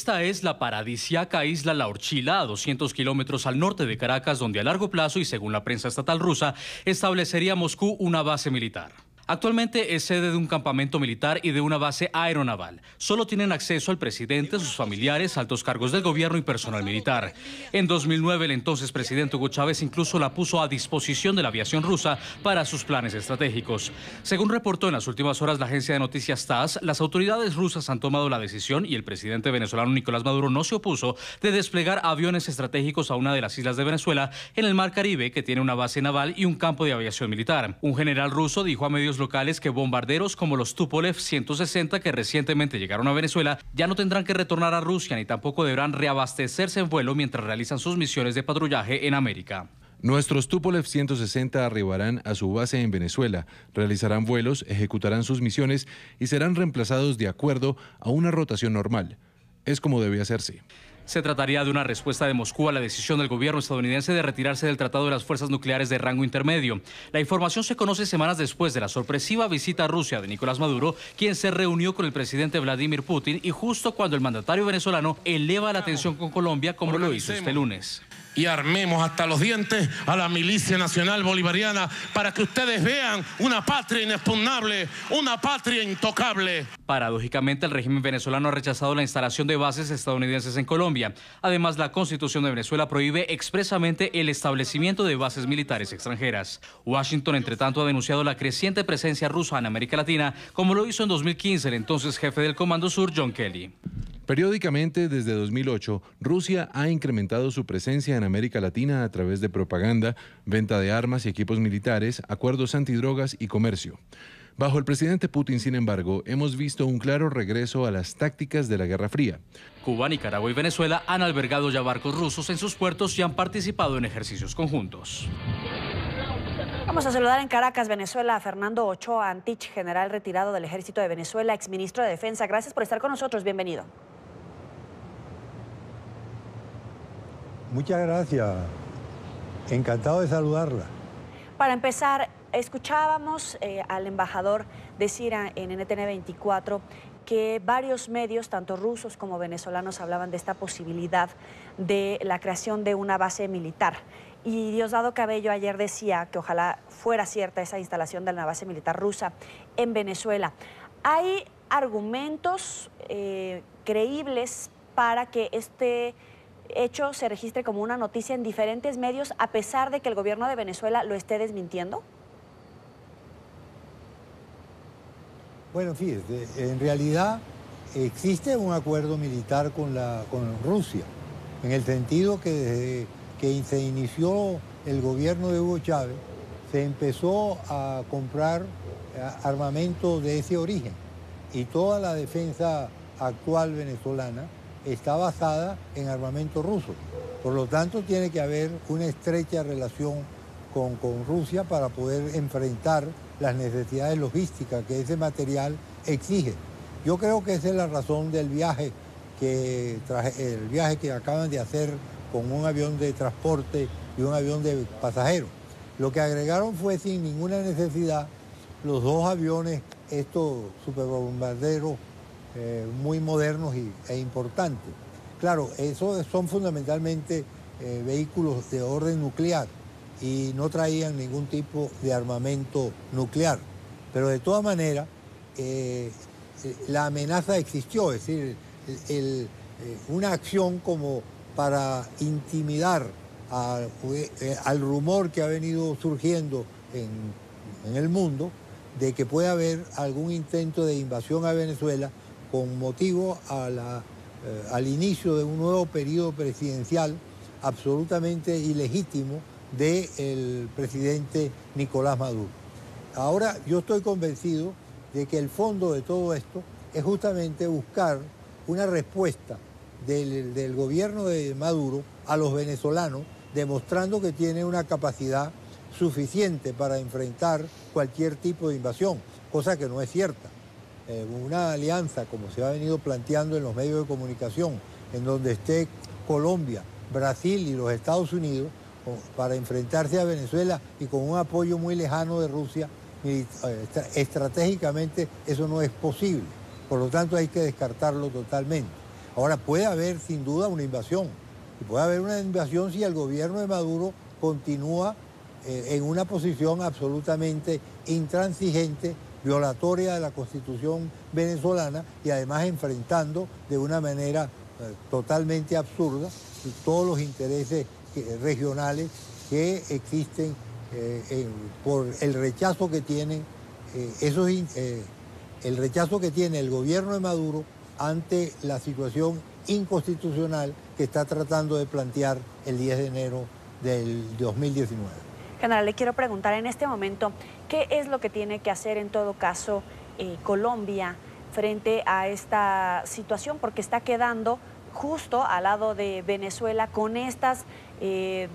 Esta es la paradisíaca isla La Orchila, a 200 kilómetros al norte de Caracas, donde a largo plazo, y según la prensa estatal rusa, establecería Moscú una base militar. Actualmente es sede de un campamento militar y de una base aeronaval. Solo tienen acceso al presidente, sus familiares, altos cargos del gobierno y personal militar. En 2009, el entonces presidente Hugo Chávez incluso la puso a disposición de la aviación rusa para sus planes estratégicos. Según reportó en las últimas horas la agencia de noticias TASS, las autoridades rusas han tomado la decisión, y el presidente venezolano Nicolás Maduro no se opuso, de desplegar aviones estratégicos a una de las islas de Venezuela en el Mar Caribe, que tiene una base naval y un campo de aviación militar. Un general ruso dijo a medios locales que bombarderos como los Tupolev 160 que recientemente llegaron a Venezuela ya no tendrán que retornar a Rusia ni tampoco deberán reabastecerse en vuelo mientras realizan sus misiones de patrullaje en América. Nuestros Tupolev 160 arribarán a su base en Venezuela, realizarán vuelos, ejecutarán sus misiones y serán reemplazados de acuerdo a una rotación normal. Es como debe hacerse. Se trataría de una respuesta de Moscú a la decisión del gobierno estadounidense de retirarse del Tratado de las Fuerzas Nucleares de rango intermedio. La información se conoce semanas después de la sorpresiva visita a Rusia de Nicolás Maduro, quien se reunió con el presidente Vladimir Putin, y justo cuando el mandatario venezolano eleva la tensión con Colombia, como lo hizo este lunes. Y armemos hasta los dientes a la milicia nacional bolivariana para que ustedes vean una patria inexpugnable, una patria intocable. Paradójicamente, el régimen venezolano ha rechazado la instalación de bases estadounidenses en Colombia. Además, la Constitución de Venezuela prohíbe expresamente el establecimiento de bases militares extranjeras. Washington, entre tanto, ha denunciado la creciente presencia rusa en América Latina, como lo hizo en 2015 el entonces jefe del Comando Sur, John Kelly. Periódicamente, desde 2008, Rusia ha incrementado su presencia en América Latina a través de propaganda, venta de armas y equipos militares, acuerdos antidrogas y comercio. Bajo el presidente Putin, sin embargo, hemos visto un claro regreso a las tácticas de la Guerra Fría. Cuba, Nicaragua y Venezuela han albergado ya barcos rusos en sus puertos y han participado en ejercicios conjuntos. Vamos a saludar en Caracas, Venezuela, a Fernando Ochoa Antich, general retirado del Ejército de Venezuela, exministro de Defensa. Gracias por estar con nosotros. Bienvenido. Muchas gracias. Encantado de saludarla. Para empezar, escuchábamos al embajador decir en NTN 24 que varios medios, tanto rusos como venezolanos, hablaban de esta posibilidad de la creación de una base militar. Y Diosdado Cabello ayer decía que ojalá fuera cierta esa instalación de una base militar rusa en Venezuela. ¿Hay argumentos creíbles para que este hecho se registre como una noticia en diferentes medios, a pesar de que el gobierno de Venezuela lo esté desmintiendo? Bueno, fíjese, en realidad existe un acuerdo militar con Rusia, en el sentido que desde que se inició el gobierno de Hugo Chávez, se empezó a comprar armamento de ese origen, y toda la defensa actual venezolana está basada en armamento ruso. Por lo tanto, tiene que haber una estrecha relación con Rusia para poder enfrentar las necesidades logísticas que ese material exige. Yo creo que esa es la razón del viaje que acaban de hacer con un avión de transporte y un avión de pasajeros. Lo que agregaron fue, sin ninguna necesidad, los dos aviones, estos superbombarderos muy modernos e importantes. Claro, esos son fundamentalmente vehículos de orden nuclear y no traían ningún tipo de armamento nuclear. Pero de todas maneras, la amenaza existió, es decir, una acción como para intimidar al rumor que ha venido surgiendo en el mundo de que puede haber algún intento de invasión a Venezuela con motivo al inicio de un nuevo periodo presidencial absolutamente ilegítimo del presidente Nicolás Maduro. Ahora, yo estoy convencido de que el fondo de todo esto es justamente buscar una respuesta del gobierno de Maduro a los venezolanos, demostrando que tiene una capacidad suficiente para enfrentar cualquier tipo de invasión, cosa que no es cierta. Una alianza, como se ha venido planteando en los medios de comunicación, en donde esté Colombia, Brasil y los Estados Unidos, para enfrentarse a Venezuela y con un apoyo muy lejano de Rusia, estratégicamente eso no es posible. Por lo tanto, hay que descartarlo totalmente. Ahora, puede haber sin duda una invasión. Y puede haber una invasión si el gobierno de Maduro continúa en una posición absolutamente intransigente, violatoria de la Constitución venezolana y además enfrentando de una manera totalmente absurda todos los intereses regionales que existen por el rechazo que tienen el rechazo que tiene el gobierno de Maduro ante la situación inconstitucional que está tratando de plantear el 10 de enero del 2019. General, le quiero preguntar en este momento, ¿qué es lo que tiene que hacer en todo caso Colombia frente a esta situación? Porque está quedando justo al lado de Venezuela con estas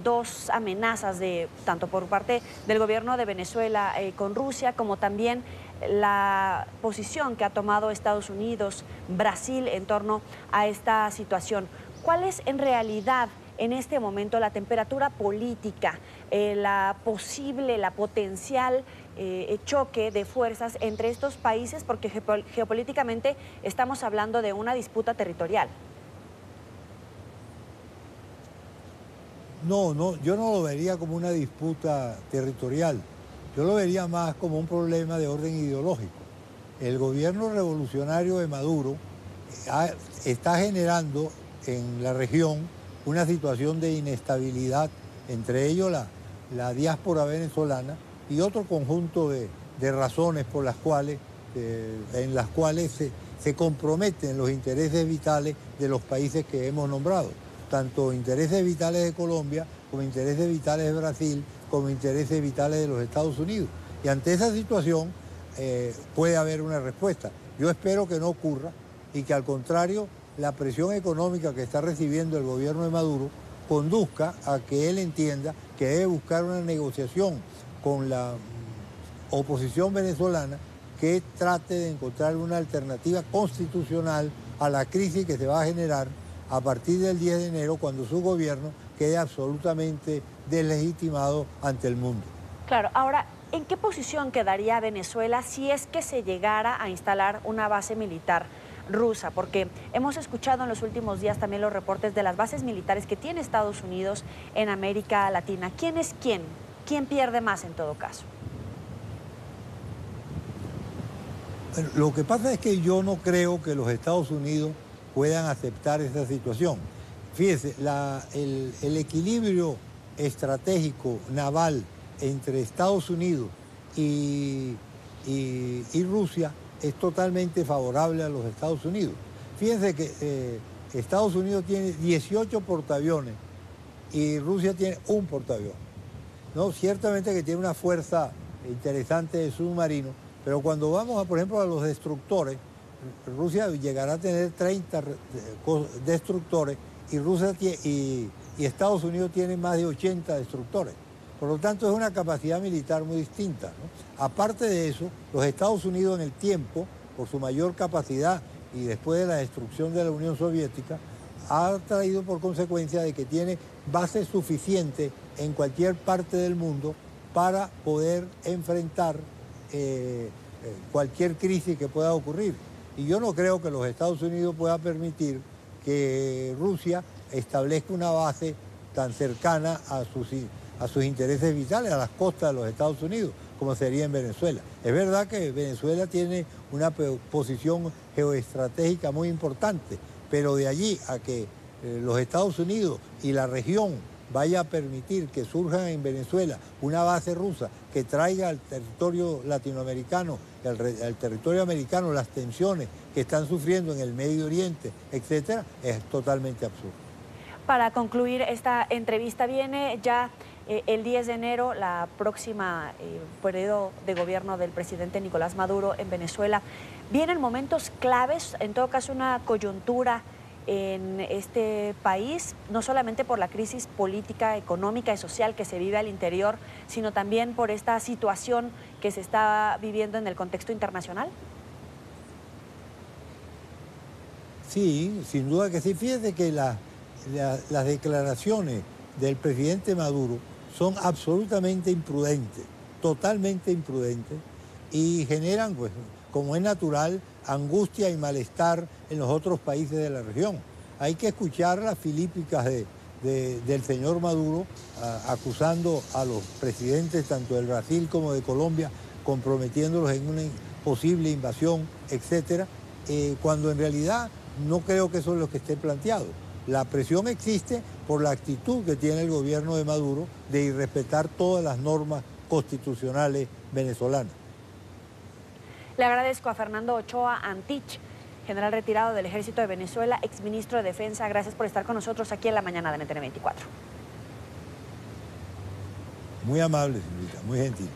dos amenazas, tanto por parte del gobierno de Venezuela con Rusia, como también la posición que ha tomado Estados Unidos, Brasil en torno a esta situación. ¿Cuál es en realidad en este momento la temperatura política, la potencial choque de fuerzas entre estos países? Porque geopolíticamente estamos hablando de una disputa territorial. No, yo no lo vería como una disputa territorial. Yo lo vería más como un problema de orden ideológico. El gobierno revolucionario de Maduro está generando en la región una situación de inestabilidad, entre ellos la diáspora venezolana y otro conjunto de razones por las cuales, en las cuales se comprometen los intereses vitales de los países que hemos nombrado, tanto intereses vitales de Colombia como intereses vitales de Brasil, como intereses vitales de los Estados Unidos. Y ante esa situación puede haber una respuesta. Yo espero que no ocurra y que al contrario la presión económica que está recibiendo el gobierno de Maduro conduzca a que él entienda que debe buscar una negociación con la oposición venezolana que trate de encontrar una alternativa constitucional a la crisis que se va a generar a partir del 10 de enero, cuando su gobierno quede absolutamente deslegitimado ante el mundo. Claro, ahora, ¿en qué posición quedaría Venezuela si es que se llegara a instalar una base militar rusa? Porque hemos escuchado en los últimos días también los reportes de las bases militares que tiene Estados Unidos en América Latina. ¿Quién es quién? ¿Quién pierde más en todo caso? Bueno, lo que pasa es que yo no creo que los Estados Unidos puedan aceptar esa situación. Fíjese, el equilibrio estratégico naval entre Estados Unidos y Rusia es totalmente favorable a los Estados Unidos. Fíjense que Estados Unidos tiene 18 portaaviones y Rusia tiene un portaaviones, ¿no? Ciertamente que tiene una fuerza interesante de submarinos, pero cuando vamos, por ejemplo, a los destructores, Rusia llegará a tener 30 destructores y Estados Unidos tiene más de 80 destructores. Por lo tanto, es una capacidad militar muy distinta, ¿no? Aparte de eso, los Estados Unidos en el tiempo, por su mayor capacidad y después de la destrucción de la Unión Soviética, ha traído por consecuencia de que tiene bases suficientes en cualquier parte del mundo para poder enfrentar cualquier crisis que pueda ocurrir. Y yo no creo que los Estados Unidos puedan permitir que Rusia establezca una base tan cercana a sus intereses vitales, a las costas de los Estados Unidos, como sería en Venezuela. Es verdad que Venezuela tiene una posición geoestratégica muy importante, pero de allí a que los Estados Unidos y la región vaya a permitir que surja en Venezuela una base rusa que traiga al territorio latinoamericano, al territorio americano, las tensiones que están sufriendo en el Medio Oriente, etcétera, es totalmente absurdo. Para concluir esta entrevista, viene ya el 10 de enero, la próxima periodo de gobierno del presidente Nicolás Maduro en Venezuela. Vienen momentos claves, en todo caso una coyuntura en este país, no solamente por la crisis política, económica y social que se vive al interior, sino también por esta situación que se está viviendo en el contexto internacional. Sí, sin duda que sí. Fíjate que las declaraciones del presidente Maduro son absolutamente imprudentes, totalmente imprudentes, y generan, pues, como es natural, angustia y malestar en los otros países de la región. hay que escuchar las filípicas del señor Maduro acusando a los presidentes tanto de Brasil como de Colombia, comprometiéndolos en una posible invasión, etcétera, cuando en realidad no creo que eso es lo que esté planteado. La presión existe por la actitud que tiene el gobierno de Maduro de irrespetar todas las normas constitucionales venezolanas. Le agradezco a Fernando Ochoa Antich, general retirado del Ejército de Venezuela, exministro de Defensa. Gracias por estar con nosotros aquí en la mañana de NTN 24. Muy amable, señorita, muy gentil.